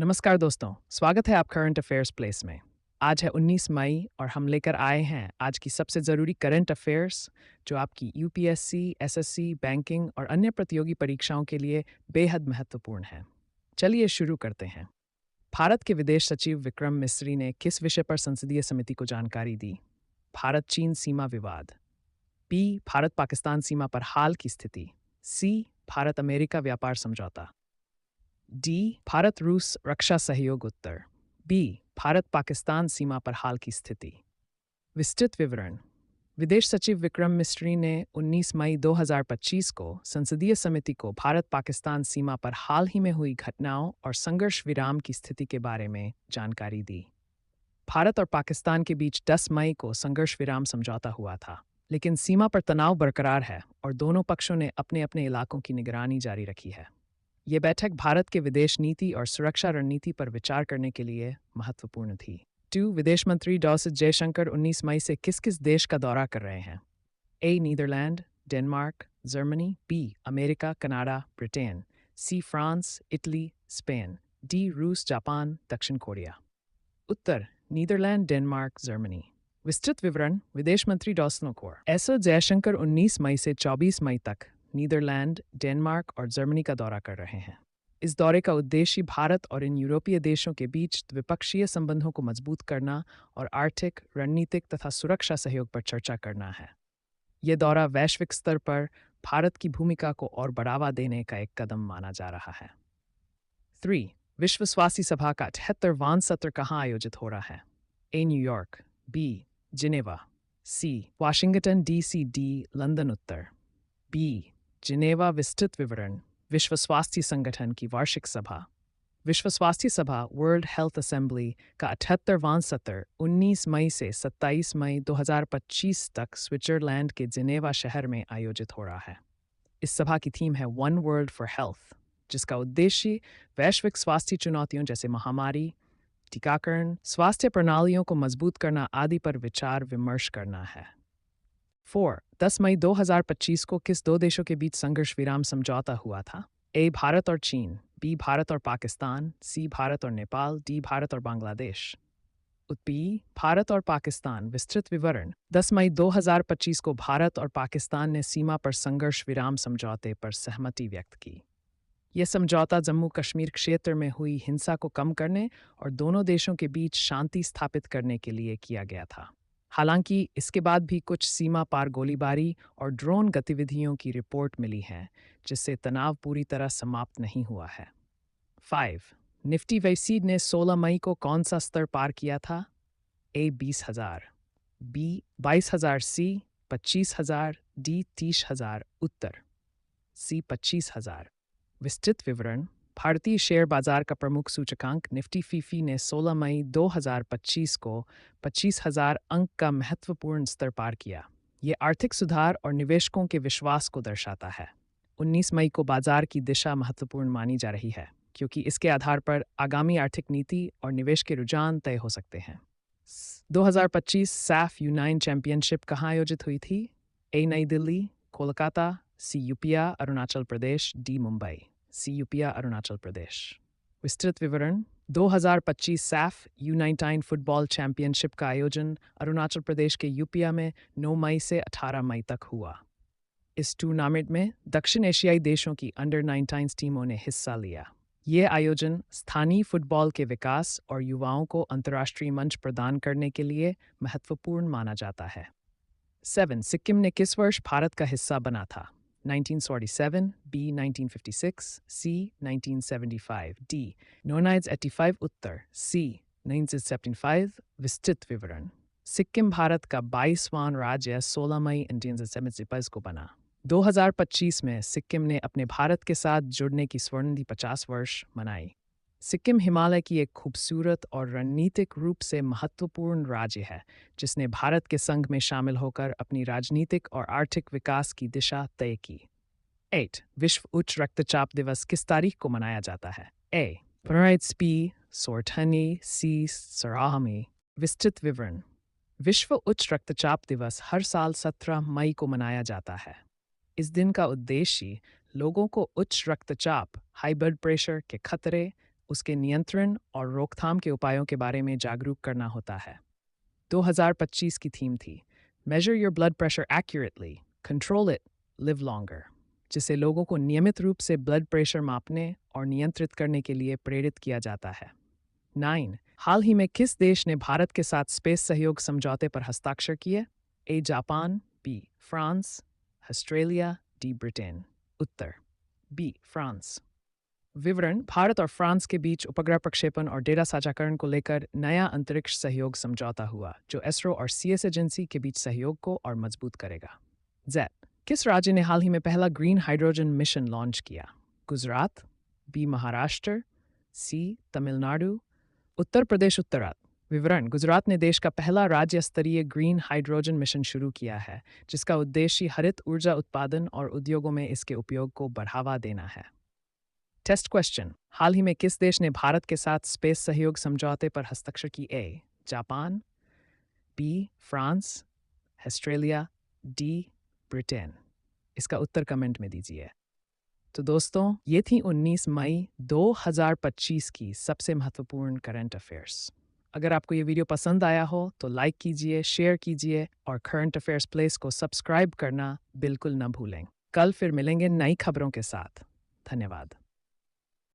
नमस्कार दोस्तों, स्वागत है आप करंट अफेयर्स प्लेस में। आज है 19 मई और हम लेकर आए हैं आज की सबसे ज़रूरी करंट अफेयर्स जो आपकी यूपीएससी, एसएससी, बैंकिंग और अन्य प्रतियोगी परीक्षाओं के लिए बेहद महत्वपूर्ण है। चलिए शुरू करते हैं। भारत के विदेश सचिव विक्रम मिस्री ने किस विषय पर संसदीय समिति को जानकारी दी? भारत चीन सीमा विवाद। बी, भारत पाकिस्तान सीमा पर हाल की स्थिति। सी, भारत अमेरिका व्यापार समझौता। डी, भारत रूस रक्षा सहयोग उत्तर। बी, भारत पाकिस्तान सीमा पर हाल की स्थिति। विस्तृत विवरण। विदेश सचिव विक्रम मिस्री ने 19 मई 2025 को संसदीय समिति को भारत पाकिस्तान सीमा पर हाल ही में हुई घटनाओं और संघर्ष विराम की स्थिति के बारे में जानकारी दी। भारत और पाकिस्तान के बीच 10 मई को संघर्ष विराम समझौता हुआ था, लेकिन सीमा पर तनाव बरकरार है और दोनों पक्षों ने अपने अपने इलाकों की निगरानी जारी रखी है। ये बैठक भारत के विदेश नीति और सुरक्षा रणनीति पर विचार करने के लिए महत्वपूर्ण थी। 2. विदेश मंत्री डॉ जयशंकर 19 मई से किस किस देश का दौरा कर रहे हैं? A, Netherlands, Denmark, Germany. B, America, Canada, Britain. C, France, Italy, Spain. D, रूस, जापान, दक्षिण कोरिया। उत्तर, नीदरलैंड, डेनमार्क, जर्मनी। विस्तृत विवरण। विदेश मंत्री एस जयशंकर 19 मई से 24 मई तक नीदरलैंड, डेनमार्क और जर्मनी का दौरा कर रहे हैं। इस दौरे का उद्देश्य भारत और इन यूरोपीय देशों के बीच द्विपक्षीय संबंधों को मजबूत करना और आर्थिक, रणनीतिक तथा सुरक्षा सहयोग पर चर्चा करना है। यह दौरा वैश्विक स्तर पर भारत की भूमिका को और बढ़ावा देने का एक कदम माना जा रहा है। 3. विश्व स्वास्थ्य सभा का 78वां सत्र कहाँ आयोजित हो रहा है? A, New York. B, Geneva. C, Washington DC. D, London. उत्तर, बी, जिनेवा। विस्तृत विवरण। विश्व स्वास्थ्य संगठन की वार्षिक सभा विश्व स्वास्थ्य सभा वर्ल्ड हेल्थ असेंबली का 78वां सत्र 19 मई से 27 मई 2025 तक स्विट्जरलैंड के जिनेवा शहर में आयोजित हो रहा है। इस सभा की थीम है वन वर्ल्ड फॉर हेल्थ, जिसका उद्देश्य वैश्विक स्वास्थ्य चुनौतियों जैसे महामारी, टीकाकरण, स्वास्थ्य प्रणालियों को मजबूत करना आदि पर विचार विमर्श करना है। 4. 10 मई 2025 को किस दो देशों के बीच संघर्ष विराम समझौता हुआ था? ए, भारत और चीन। बी, भारत और पाकिस्तान। सी, भारत और नेपाल। डी, भारत और बांग्लादेश। बी, भारत और पाकिस्तान। विस्तृत विवरण। 10 मई 2025 को भारत और पाकिस्तान ने सीमा पर संघर्ष विराम समझौते पर सहमति व्यक्त की। यह समझौता जम्मू कश्मीर क्षेत्र में हुई हिंसा को कम करने और दोनों देशों के बीच शांति स्थापित करने के लिए किया गया था। हालांकि इसके बाद भी कुछ सीमा पार गोलीबारी और ड्रोन गतिविधियों की रिपोर्ट मिली है, जिससे तनाव पूरी तरह समाप्त नहीं हुआ है। 5. निफ्टी वैसीड ने 16 मई को कौन सा स्तर पार किया था? ए, 20,000। बी, 22,000। सी, 25,000। डी, 30,000। उत्तर, सी, 25,000। विस्तृत विवरण। भारतीय शेयर बाजार का प्रमुख सूचकांक निफ्टी फीफी ने 16 मई 2025 को 25,000 अंक का महत्वपूर्ण स्तर पार किया। ये आर्थिक सुधार और निवेशकों के विश्वास को दर्शाता है। 19 मई को बाजार की दिशा महत्वपूर्ण मानी जा रही है, क्योंकि इसके आधार पर आगामी आर्थिक नीति और निवेश के रुझान तय हो सकते हैं। 2025 सैफ यूनाइन चैंपियनशिप कहाँ आयोजित हुई थी? ए, नई दिल्ली। कोलकाता। सी, यूपिया अरुणाचल प्रदेश। डी, मुंबई। सी, यूपिया अरुणाचल प्रदेश। विस्तृत विवरण। 2025 सैफ यूनाइटाइन फुटबॉल चैंपियनशिप का आयोजन अरुणाचल प्रदेश के यूपिया में 9 मई से 18 मई तक हुआ। इस टूर्नामेंट में दक्षिण एशियाई देशों की अंडर 19 टीमों ने हिस्सा लिया। यह आयोजन स्थानीय फुटबॉल के विकास और युवाओं को अंतर्राष्ट्रीय मंच प्रदान करने के लिए महत्वपूर्ण माना जाता है। 7. सिक्किम ने किस वर्ष भारत का हिस्सा बना था? 1947, B, 1956, C, 1975, D, 1985। उत्तर, C, 1975। विस्तृत विवरण। सिक्किम भारत का 22वां राज्य 16 मई 1975 को बना। 2025 में सिक्किम ने अपने भारत के साथ जुड़ने की स्वर्णिम 50 वर्ष मनाई। सिक्किम हिमालय की एक खूबसूरत और रणनीतिक रूप से महत्वपूर्ण राज्य है, जिसने भारत के संघ में शामिल होकर अपनी राजनीतिक और आर्थिक विकास की दिशा तय की। 8. विश्व उच्च रक्तचाप दिवस किस तारीख को मनाया जाता है? ए, 15 सोरठनी। सी, सराहमी। विस्तृत विवरण। विश्व उच्च रक्तचाप दिवस हर साल 17 मई को मनाया जाता है। इस दिन का उद्देश्य लोगों को उच्च रक्तचाप, हाई ब्लड प्रेशर के खतरे, उसके नियंत्रण और रोकथाम के उपायों के बारे में जागरूक करना होता है। 2025 की थीम थी major your blood pressure accurately, control it, live longer, जिसे लोगों को नियमित रूप से ब्लड प्रेशर मापने और नियंत्रित करने के लिए प्रेरित किया जाता है। 9. हाल ही में किस देश ने भारत के साथ स्पेस सहयोग समझौते पर हस्ताक्षर किए? A. Japan, B. France, Australia, D. Britain. उत्तर बी. फ्रांस। विवरण: भारत और फ्रांस के बीच उपग्रह प्रक्षेपण और डेटा साझाकरण को लेकर नया अंतरिक्ष सहयोग समझौता हुआ, जो एसरो और सीएस एजेंसी के बीच सहयोग को और मजबूत करेगा। जेड: किस राज्य ने हाल ही में पहला ग्रीन हाइड्रोजन मिशन लॉन्च किया? गुजरात, बी. महाराष्ट्र, सी. तमिलनाडु, उत्तर प्रदेश। उत्तरात। विवरण: गुजरात ने देश का पहला राज्य स्तरीय ग्रीन हाइड्रोजन मिशन शुरू किया है, जिसका उद्देश्य हरित ऊर्जा उत्पादन और उद्योगों में इसके उपयोग को बढ़ावा देना है। टेस्ट क्वेश्चन: हाल ही में किस देश ने भारत के साथ स्पेस सहयोग समझौते पर हस्ताक्षर की? A. Japan, B. France, Australia, D. Britain. इसका उत्तर कमेंट में दीजिए। तो दोस्तों, ये थी 19 मई 2025 की सबसे महत्वपूर्ण करंट अफेयर्स। अगर आपको ये वीडियो पसंद आया हो तो लाइक कीजिए, शेयर कीजिए और करंट अफेयर्स प्लेस को सब्सक्राइब करना बिल्कुल न भूलें। कल फिर मिलेंगे नई खबरों के साथ। धन्यवाद।